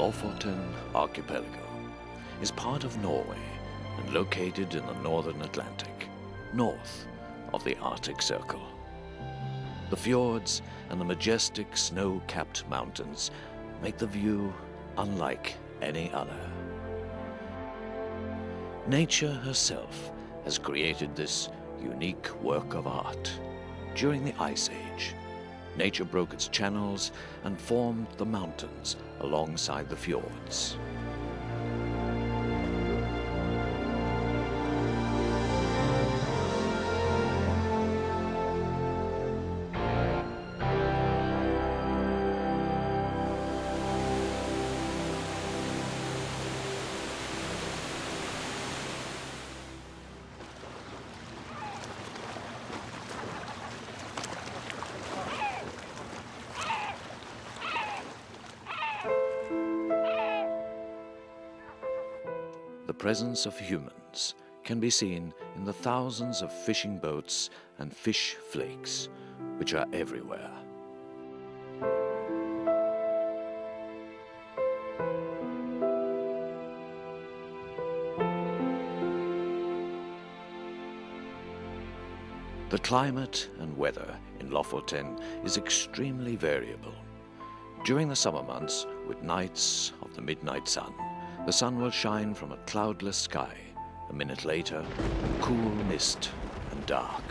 Lofoten archipelago is part of Norway and located in the northern Atlantic, north of the Arctic Circle. The fjords and the majestic snow-capped mountains make the view unlike any other. Nature herself has created this unique work of art. During the Ice Age, nature broke its channels and formed the mountains alongside the fjords. The presence of humans can be seen in the thousands of fishing boats and fish flakes, which are everywhere. The climate and weather in Lofoten is extremely variable. During the summer months, with nights of the midnight sun, the sun will shine from a cloudless sky. A minute later, cool mist and dark,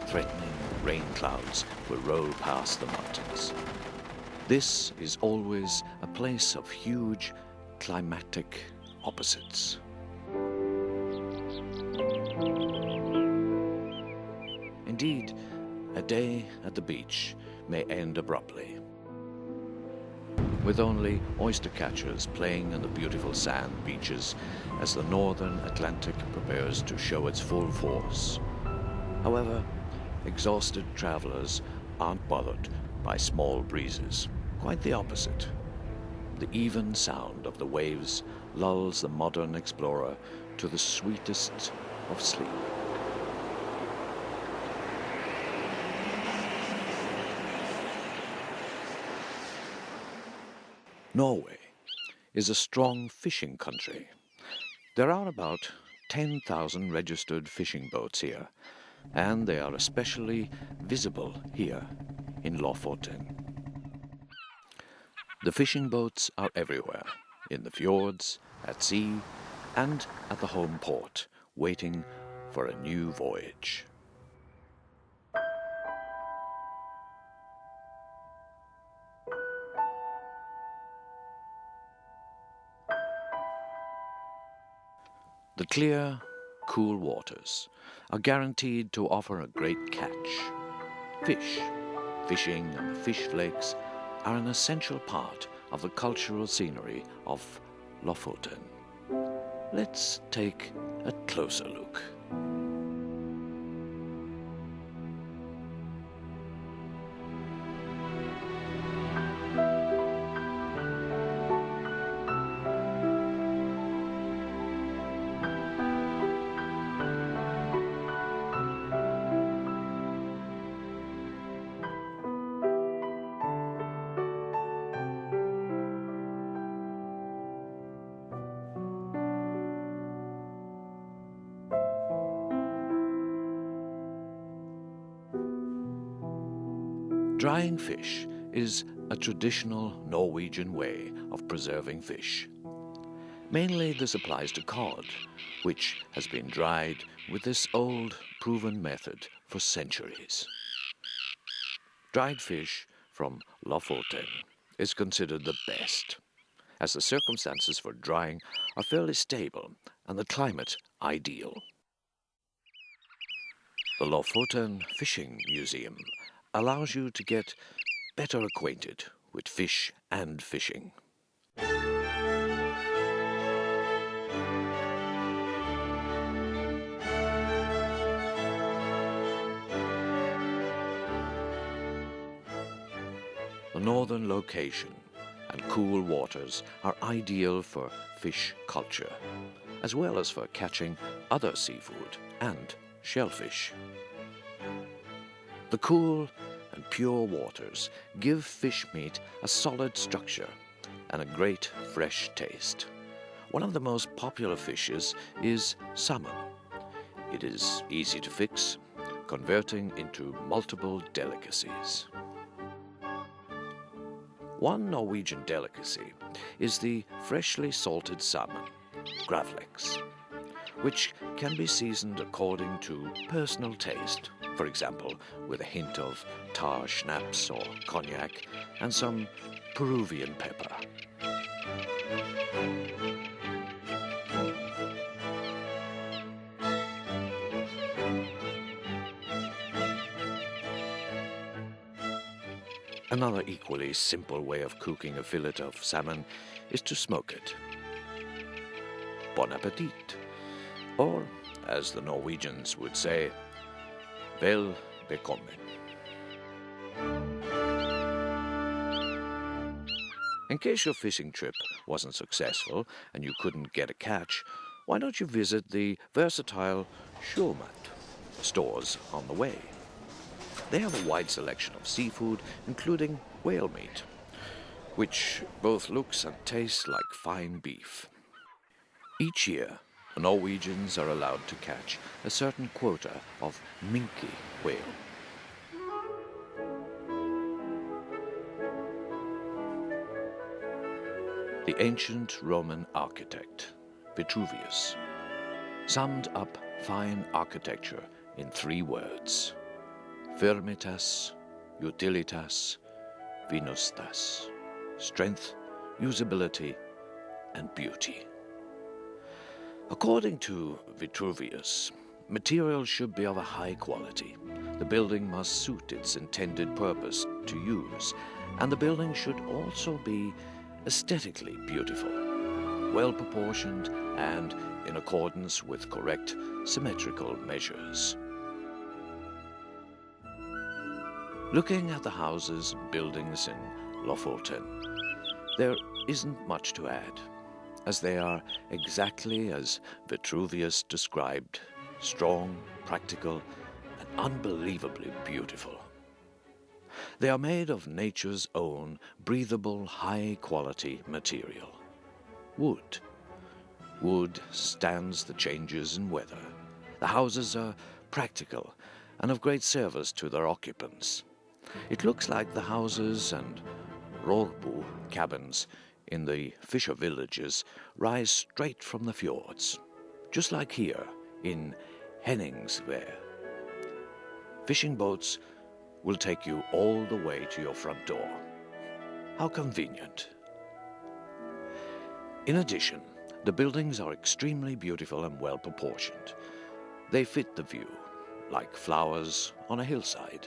threatening rain clouds will roll past the mountains. This is always a place of huge climatic opposites. Indeed, a day at the beach may end abruptly, with only oyster catchers playing in the beautiful sand beaches as the northern Atlantic prepares to show its full force. However, exhausted travelers aren't bothered by small breezes. Quite the opposite. The even sound of the waves lulls the modern explorer to the sweetest of sleep. Norway is a strong fishing country. There are about 10,000 registered fishing boats here, and they are especially visible here in Lofoten. The fishing boats are everywhere, in the fjords, at sea, and at the home port, waiting for a new voyage. The clear, cool waters are guaranteed to offer a great catch. Fishing and the fish flakes are an essential part of the cultural scenery of Lofoten. Let's take a closer look. Drying fish is a traditional Norwegian way of preserving fish. Mainly this applies to cod, which has been dried with this old, proven method for centuries. Dried fish from Lofoten is considered the best, as the circumstances for drying are fairly stable and the climate ideal. The Lofoten Fishing Museum allows you to get better acquainted with fish and fishing. The northern location and cool waters are ideal for fish culture, as well as for catching other seafood and shellfish. The cool and pure waters give fish meat a solid structure and a great fresh taste. One of the most popular fishes is salmon. It is easy to fix, converting into multiple delicacies. One Norwegian delicacy is the freshly salted salmon, gravlax, which can be seasoned according to personal taste, for example, with a hint of tar schnapps or cognac and some Peruvian pepper. Another equally simple way of cooking a fillet of salmon is to smoke it. Bon appetit, or as the Norwegians would say, vel bekomme. In case your fishing trip wasn't successful and you couldn't get a catch, why don't you visit the versatile Sjømat stores on the way? They have a wide selection of seafood, including whale meat, which both looks and tastes like fine beef. Each year, the Norwegians are allowed to catch a certain quota of minke whale. The ancient Roman architect, Vitruvius, summed up fine architecture in 3 words: firmitas, utilitas, venustas. Strength, usability, and beauty. According to Vitruvius, materials should be of a high quality. The building must suit its intended purpose to use, and the building should also be aesthetically beautiful, well proportioned, and in accordance with correct symmetrical measures. Looking at the houses and buildings in Lofoten, there isn't much to add, as they are exactly as Vitruvius described: strong, practical, and unbelievably beautiful. They are made of nature's own breathable, high-quality material. Wood. Wood stands the changes in weather. The houses are practical and of great service to their occupants. It looks like the houses and rorbu cabins in the fisher villages rise straight from the fjords, just like here in Henningsvær. Fishing boats will take you all the way to your front door. How convenient. In addition, the buildings are extremely beautiful and well proportioned. They fit the view, like flowers on a hillside.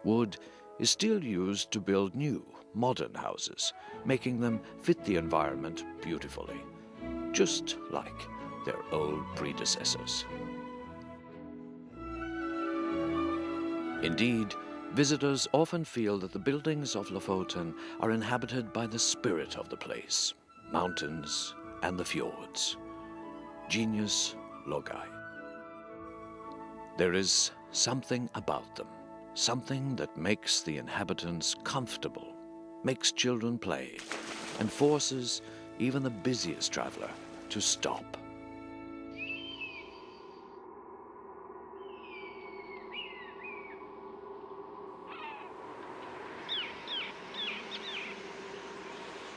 Wood is still used to build new, modern houses, making them fit the environment beautifully, just like their old predecessors. Indeed, visitors often feel that the buildings of Lofoten are inhabited by the spirit of the place, mountains and the fjords. Genius loci. There is something about them, something that makes the inhabitants comfortable, makes children play, and forces even the busiest traveler to stop.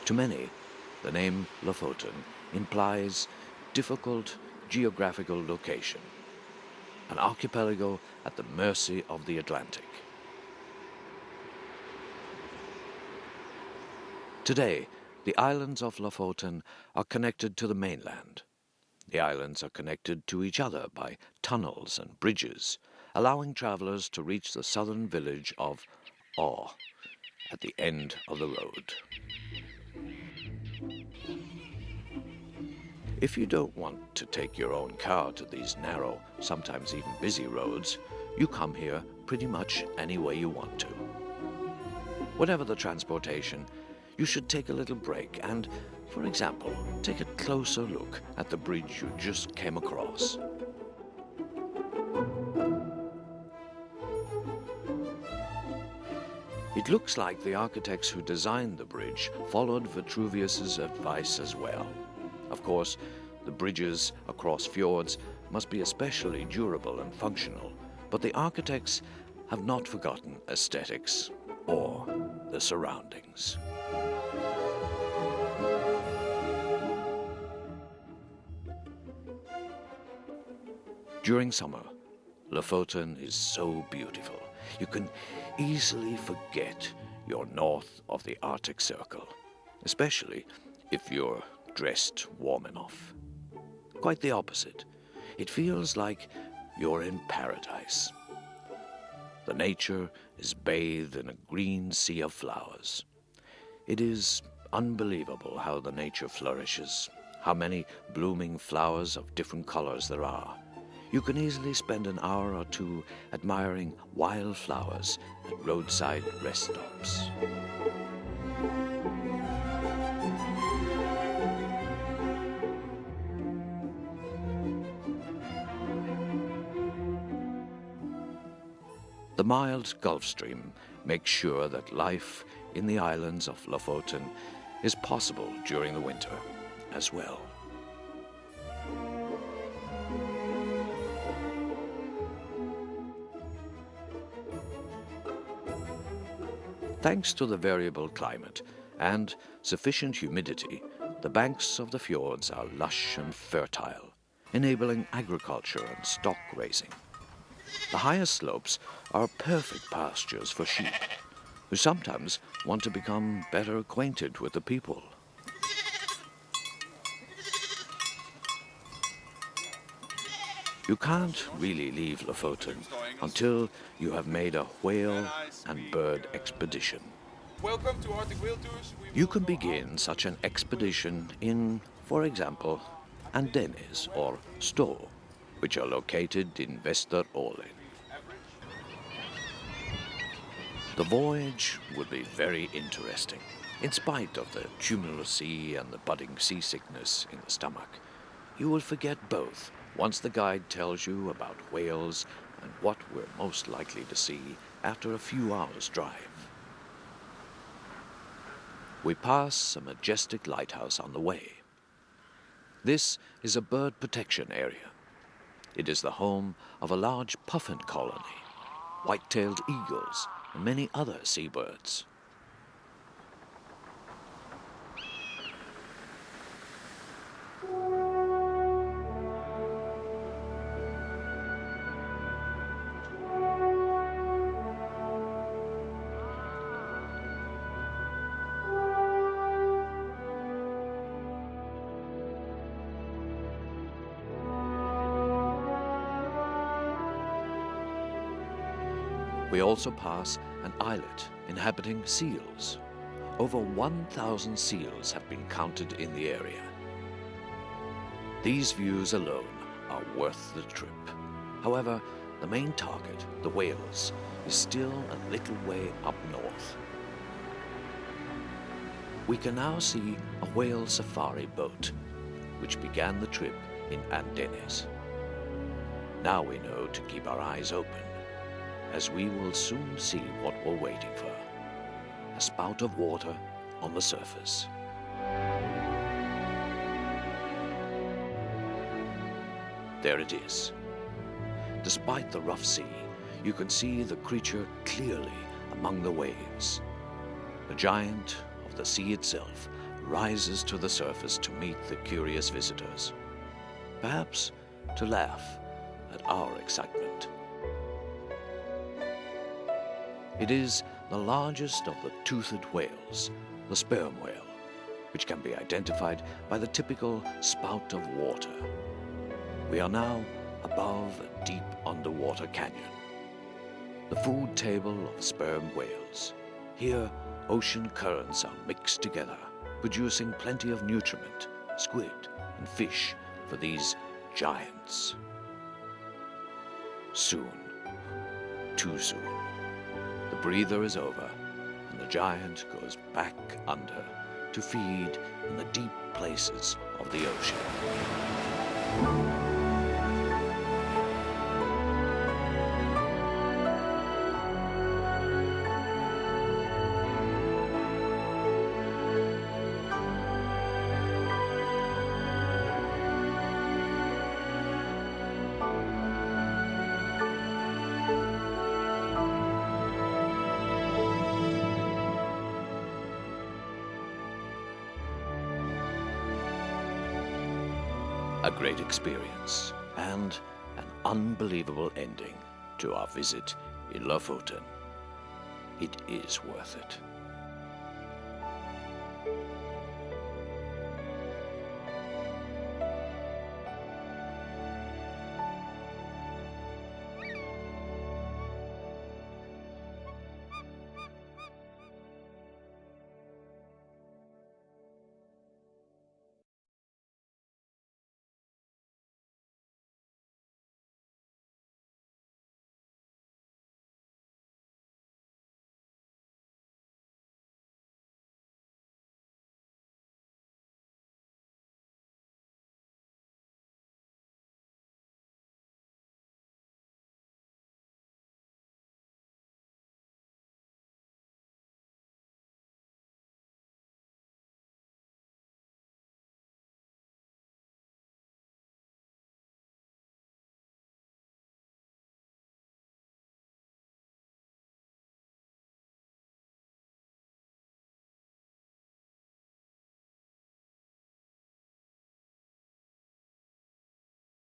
To many, the name Lofoten implies difficult geographical location, an archipelago at the mercy of the Atlantic. Today, the islands of Lofoten are connected to the mainland. The islands are connected to each other by tunnels and bridges, allowing travelers to reach the southern village of Å at the end of the road. If you don't want to take your own car to these narrow, sometimes even busy roads, you come here pretty much any way you want to. Whatever the transportation, you should take a little break and, for example, take a closer look at the bridge you just came across. It looks like the architects who designed the bridge followed Vitruvius's advice as well. Of course, the bridges across fjords must be especially durable and functional, but the architects have not forgotten aesthetics or the surroundings. During summer, Lofoten is so beautiful. You can easily forget you're north of the Arctic Circle, especially if you're dressed warm enough. Quite the opposite. It feels like you're in paradise. The nature is bathed in a green sea of flowers. It is unbelievable how the nature flourishes, how many blooming flowers of different colors there are. You can easily spend an hour or two admiring wildflowers at roadside rest stops. The mild Gulf Stream makes sure that life in the islands of Lofoten is possible during the winter as well. Thanks to the variable climate and sufficient humidity, the banks of the fjords are lush and fertile, enabling agriculture and stock raising. The higher slopes are perfect pastures for sheep, who sometimes want to become better acquainted with the people. You can't really leave Lofoten until you have made a whale and bird expedition. Welcome to Arctic Whale Tours. You can begin such an expedition in, for example, Andenes or Sto, which are located in Vesterålen. The voyage would be very interesting, in spite of the tumulus sea and the budding seasickness in the stomach. You will forget both once the guide tells you about whales and what we're most likely to see after a few hours' drive. We pass a majestic lighthouse on the way. This is a bird protection area. It is the home of a large puffin colony, white-tailed eagles, and many other seabirds. We also pass an islet inhabiting seals. Over 1,000 seals have been counted in the area. These views alone are worth the trip. However, the main target, the whales, is still a little way up north. We can now see a whale safari boat, which began the trip in Andenes. Now we know to keep our eyes open, as we will soon see what we're waiting for. A spout of water on the surface. There it is. Despite the rough sea, you can see the creature clearly among the waves. The giant of the sea itself rises to the surface to meet the curious visitors, perhaps to laugh at our excitement. It is the largest of the toothed whales, the sperm whale, which can be identified by the typical spout of water. We are now above a deep underwater canyon. The food table of sperm whales. Here, ocean currents are mixed together, producing plenty of nutriment, squid and fish for these giants. Soon, too soon, the breather is over and the giant goes back under to feed in the deep places of the ocean. a great experience, and an unbelievable ending to our visit in Lofoten. It is worth it.